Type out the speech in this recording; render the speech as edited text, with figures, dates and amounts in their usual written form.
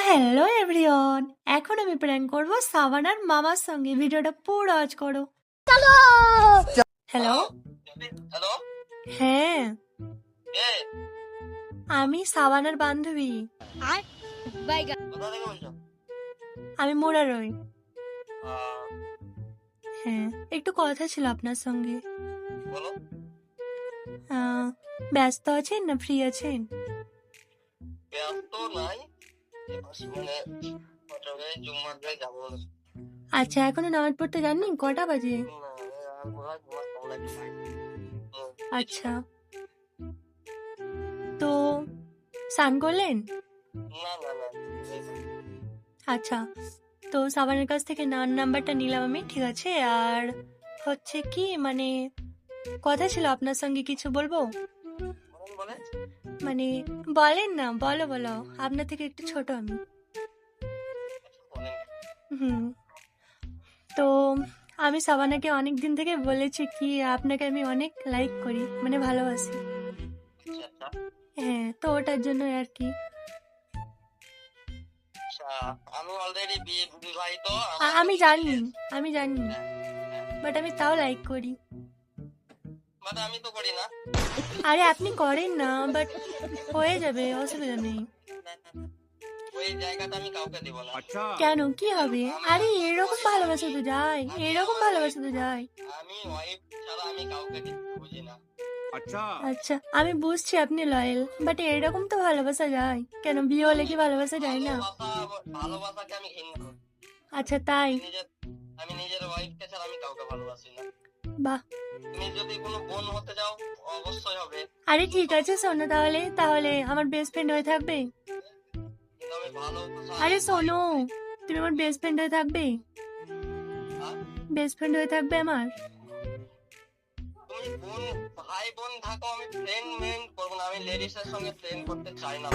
Hello everyone, এখন আমি prank করব সাবানার মামার সঙ্গে। ভিডিওটা পুরো ওয়াচ করো। হ্যালো। হ্যালো, হ্যাঁ, কে? আমি সাবানার বান্ধবী। কোথা থেকে বলছো? আমি মোরারই। আহ, হ্যাঁ, একটু কথা ছিল আপনার সঙ্গে। বলো। ব্যস্ত আছেন না ফ্রি আছেন? ব্যস্ত নাই, মানে হোটেলে জুম্মার দিয়ে যাবো না। আচ্ছা, এখনো নামাজ পড়তে যাননি? কটা বাজে? আর মনে হয় তোমার ভালো লাগছে না। আচ্ছা, তো স্নান করলেন? না না না, আচ্ছা, তো সাবানের কাছ থেকে নাম্বারটা নিলাম আমি, ঠিক আছে। আর হচ্ছে কি, মানে কথা ছিল আপনার সঙ্গে, কিছু বলবো? বলে মানে বলেন না, বলো বলো, আপনার থেকে একটু ছোট আমি। বলেন। হুম, তো আমি সাবানাকে অনেক দিন থেকে বলেছি কি আপনাকে আমি অনেক লাইক করি, মানে ভালোবাসি। আচ্ছা হ্যাঁ, তো ওটার জন্য আর কি। আচ্ছা, আমি অলরেডি বিবাহিত। আমি জানি, আমি জানি, হ্যাঁ, হ্যাঁ, বাট আমি তাও লাইক করি। মানে আমি তো করি না। আরে আপনি করেন না, বাট হয়ে যাবে, অসুবিধা নেই। ওই জায়গাটা আমি কাউকে দিব না। কেন, কি হবে? আরে এরকম ভালোবাসা তো যায়, এরকম ভালোবাসা তো যায়। আমি ওয়াইফ ছাড়া আমি কাউকে বুঝি না। আচ্ছা, আমি বুঝছি আপনি লয়াল, বাট এরকম তো ভালোবাসা যায়। কেন, বিয়ে হলে কি ভালোবাসা যায় না? ভালোবাসাকে আমি ঘৃণা করি। আচ্ছা, তাই? আমি নিজের ওয়াইফকে ছাড়া আমি কাউকে ভালোবাসি না। বাহ। তুমি যদি কোনো বোন হতে চাও অবশ্যই হবে, আরে ঠিক আছে, শোনো, তাহলে তাহলে আমার বেস্ট ফ্রেন্ড হয়ে থাকবে। কিন্তু আমি আরে শোনো, তুমি আমার বেস্ট ফ্রেন্ড হয়ে থাকবে, বেস্ট ফ্রেন্ড হয়ে থাকবে আমার। তুমি বোন ভাই বোন থাকো, আমি ফ্রেন্ড করবো না। আমি লেডিসের সঙ্গে ফ্রেন্ড করতে চাই না।